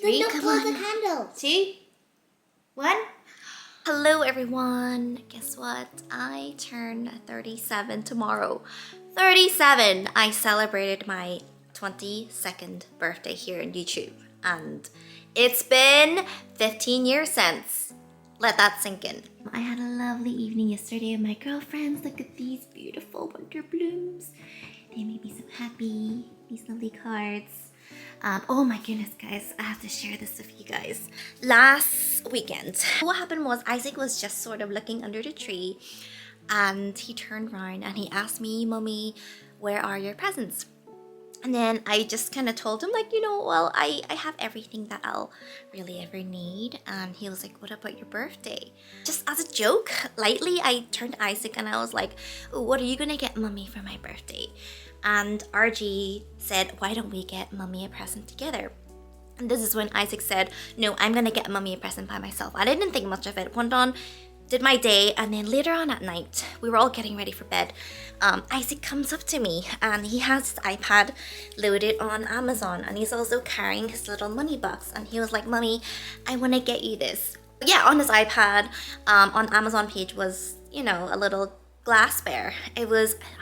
3, look come towards on. the candle. 2, 1. Hello everyone. Guess what? I turn 37 tomorrow. 37! I celebrated my 22nd birthday here on YouTube. And it's been 15 years since. Let that sink in. I had a lovely evening yesterday with my girlfriends. Look at these beautiful winter blooms. They made me so happy. These lovely cards. Oh my goodness, guys, I have to share this with you guys. Last weekend, what happened was Isaac was just sort of looking under the tree and he turned around and he asked me, "Mommy, where are your presents?" And then I just kind of told him, like, well, I have everything that I'll really ever need. And he was like, "What about your birthday?" Just as a joke, lightly, I turned to Isaac and I was like, "Oh, what are you gonna get Mommy for my birthday?" And RG said, "Why don't we get Mommy a present together?" And this is when Isaac said, "No, I'm gonna get Mommy a present by myself." I didn't think much of it. Went on, did my day, and then later on at night, we were all getting ready for bed. Isaac comes up to me and he has his iPad loaded on Amazon and he's also carrying his little money box and he was like, "Mommy, I want to get you this." Yeah, on his iPad, on Amazon page was, a little glass bear. I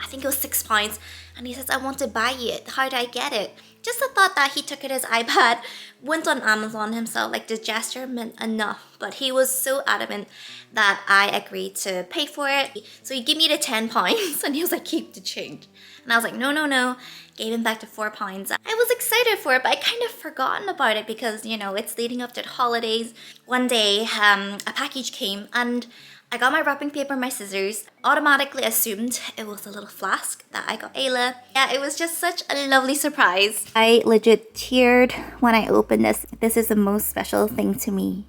think it was £6, and he says, "I want to buy it. How do I get it?" Just the thought that he took it as iPad, went on Amazon himself, like the gesture meant enough, but he was so adamant that I agreed to pay for it. So he gave me the £10 and he was like, "Keep the change." And I was like, no, gave him back the £4. I was excited for it, but I kind of forgotten about it because, it's leading up to the holidays. One day, a package came and I got my wrapping paper and my scissors, automatically assumed it was a little flask that I got Ayla. Yeah, it was just such a lovely surprise. I legit teared when I opened this. This is the most special thing to me,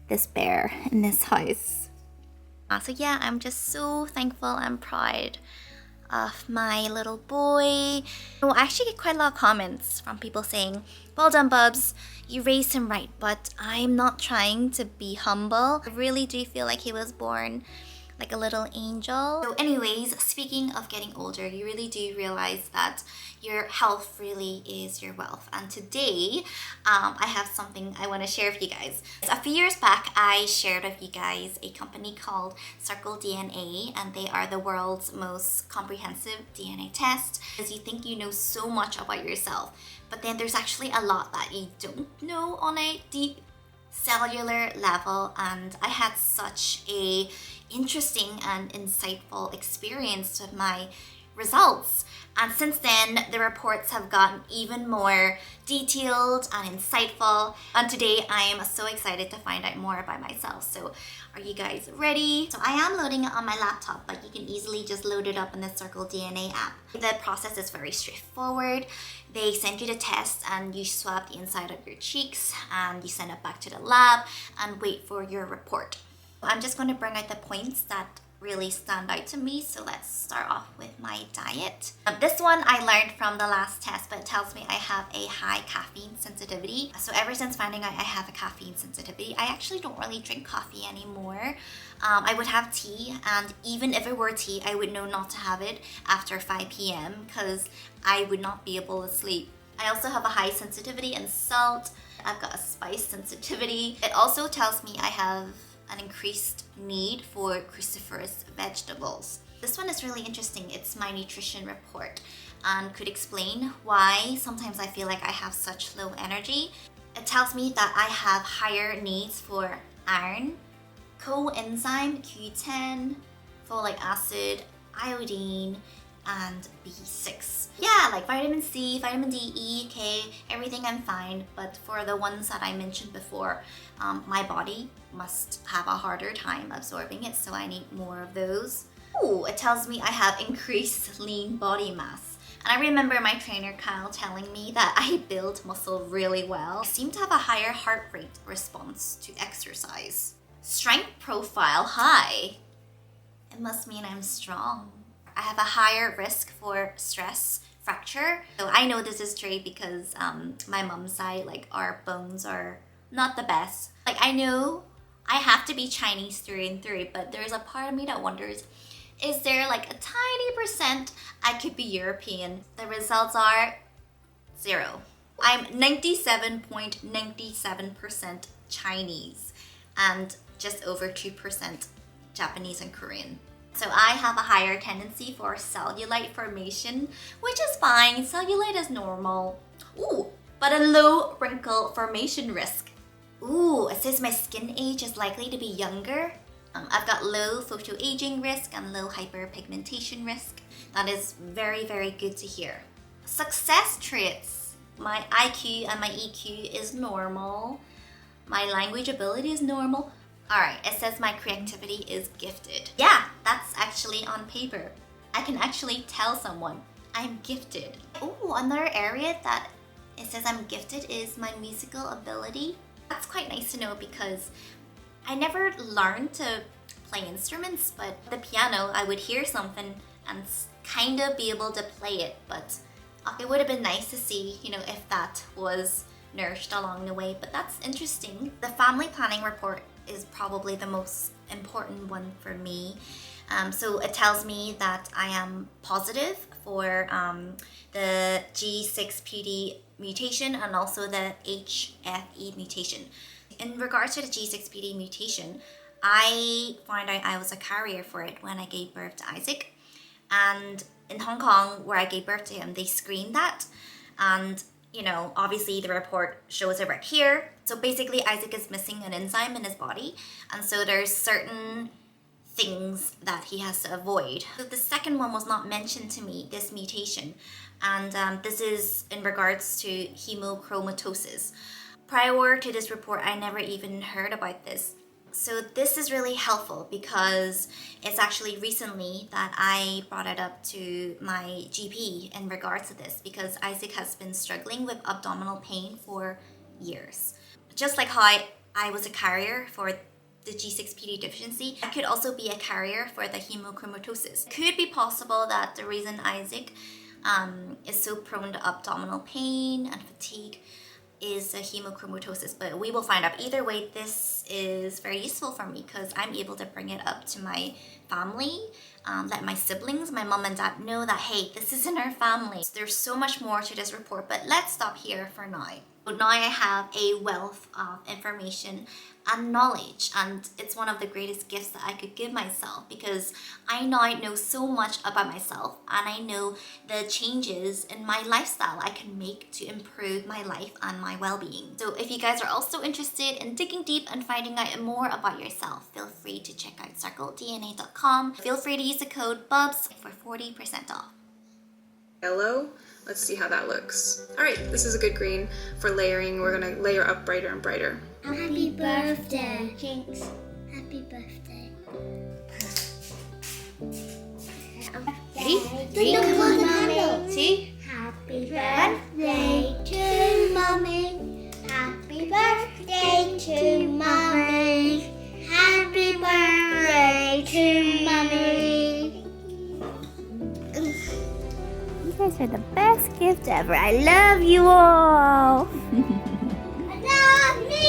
this bear in this house. So yeah, I'm just so thankful and proud of my little boy. I actually get quite a lot of comments from people saying, "Well done, Bubs, you raised him right," but I'm not trying to be humble. I really do feel like he was born like a little angel. So anyways, speaking of getting older, you really do realize that your health really is your wealth. And today, I have something I want to share with you guys. A few years back, I shared with you guys a company called Circle DNA, and they are the world's most comprehensive DNA test. Because you think you know so much about yourself, but then there's actually a lot that you don't know on a deep cellular level. And I had such a interesting and insightful experience with my results, and since then the reports have gotten even more detailed and insightful, and today I am so excited to find out more by myself. So are you guys ready? So I am loading it on my laptop, but you can easily just load it up in the Circle DNA app. The process is very straightforward. They send you the test and you swab the inside of your cheeks and you send it back to the lab and wait for your report. I'm just going to bring out the points that really stand out to me. So let's start off with my diet. This one I learned from the last test, but it tells me I have a high caffeine sensitivity. So ever since finding out I have a caffeine sensitivity, I actually don't really drink coffee anymore. I would have tea, and even if it were tea, I would know not to have it after 5 p.m. because I would not be able to sleep. I also have a high sensitivity in salt. I've got a spice sensitivity. It also tells me I have an increased need for cruciferous vegetables. This one is really interesting. It's my nutrition report and could explain why sometimes I feel like I have such low energy. It tells me that I have higher needs for iron, coenzyme Q10, folic acid, iodine, and B6. Yeah, like vitamin C, vitamin D, E, K, everything I'm fine, but for the ones that I mentioned before, my body must have a harder time absorbing it, so I need more of those. Ooh, it tells me I have increased lean body mass. And I remember my trainer Kyle telling me that I build muscle really well. I seem to have a higher heart rate response to exercise. Strength profile high. It must mean I'm strong. I have a higher risk for stress fracture. So I know this is true because my mom's side, like our bones are not the best. Like I know I have to be Chinese through and through, but there's a part of me that wonders, is there like a tiny percent I could be European? The results are 0. I'm 97.97% Chinese and just over 2% Japanese and Korean. So I have a higher tendency for cellulite formation, which is fine. Cellulite is normal. Ooh, but a low wrinkle formation risk. Ooh, it says my skin age is likely to be younger. I've got low photoaging risk and low hyperpigmentation risk. That is very, very good to hear. Success traits. My IQ and my EQ is normal. My language ability is normal. Alright, it says my creativity is gifted. Yeah, that's actually on paper. I can actually tell someone I'm gifted. Ooh, another area that it says I'm gifted is my musical ability. That's quite nice to know because I never learned to play instruments, but the piano, I would hear something and kind of be able to play it, but it would have been nice to see, you know, if that was nourished along the way, but that's interesting. The family planning report is probably the most important one for me. So it tells me that I am positive for the G6PD mutation and also the HFE mutation. In regards to the G6PD mutation, I found out I was a carrier for it when I gave birth to Isaac. And in Hong Kong, where I gave birth to him, they screened that. And, you know, obviously the report shows it right here. So basically, Isaac is missing an enzyme in his body. And so there's certain things that he has to avoid. So the second one was not mentioned to me, this mutation. And this is in regards to hemochromatosis. Prior to this report, I never even heard about this. So this is really helpful because it's actually recently that I brought it up to my GP in regards to this because Isaac has been struggling with abdominal pain for years. Just like how I was a carrier for the G6PD deficiency, I could also be a carrier for the hemochromatosis. It could be possible that the reason Isaac is so prone to abdominal pain and fatigue is a hemochromatosis, but we will find out. Either way, this is very useful for me because I'm able to bring it up to my family, let my siblings, my mom and dad know that, hey, this is in our family. There's so much more to this report, but let's stop here for now. So now I have a wealth of information and knowledge, and it's one of the greatest gifts that I could give myself because I now know so much about myself and I know the changes in my lifestyle I can make to improve my life and my well-being. So if you guys are also interested in digging deep and finding out more about yourself, feel free to check out circledna.com. Feel free to use the code BUBZ for 40% off. Yellow. Let's see how that looks. All right, this is a good green for layering. We're gonna layer up brighter and brighter. Happy birthday. Jinx. Happy birthday. Ready? 3, 2, 1, see? Happy birthday to mommy. Happy birthday to mommy. Happy birthday to mommy. You guys are the best gift ever. I love you all. Love me.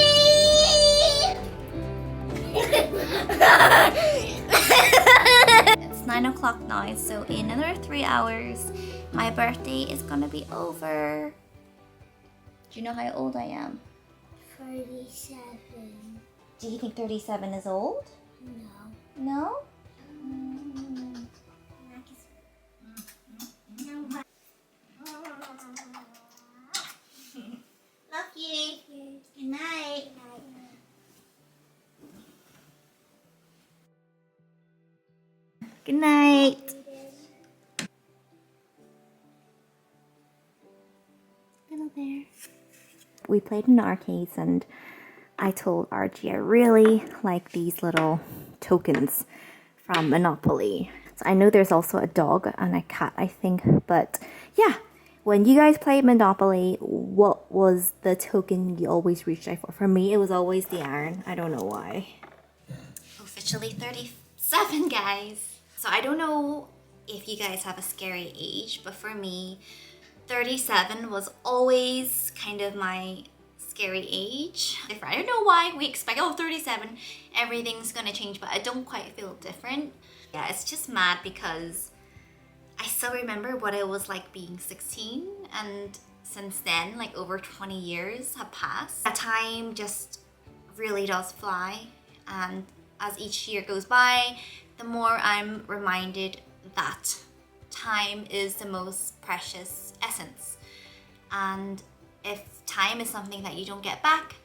It's 9 o'clock now, so in another 3 hours, my birthday is gonna be over. Do you know how old I am? 37. Do you think 37 is old? No. No? Love you. Good night. Good night. Hello there. We played in the arcades and I told Archie I really like these little tokens from Monopoly. So I know there's also a dog and a cat, I think, but yeah. When you guys played Monopoly, what was the token you always reached out for? For me, it was always the iron. I don't know why. Officially 37, guys. So I don't know if you guys have a scary age, but for me, 37 was always kind of my scary age. I don't know why we expect, oh, 37, everything's gonna change, but I don't quite feel different. Yeah, it's just mad because I still remember what it was like being 16 and since then, like over 20 years have passed. That time just really does fly, and as each year goes by, the more I'm reminded that time is the most precious essence. And if time is something that you don't get back,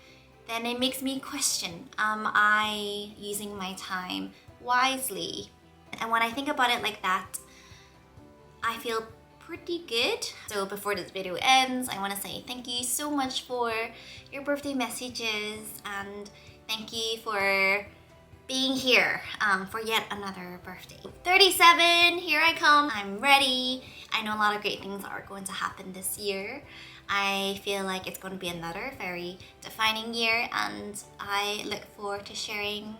then it makes me question, am I using my time wisely? And when I think about it like that, I feel pretty good. So before this video ends, I want to say thank you so much for your birthday messages, and thank you for being here for yet another birthday. 37, here I come. I'm ready. I know a lot of great things are going to happen this year. I feel like it's going to be another very defining year, and I look forward to sharing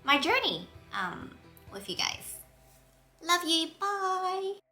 my journey with you guys. Love you. Bye.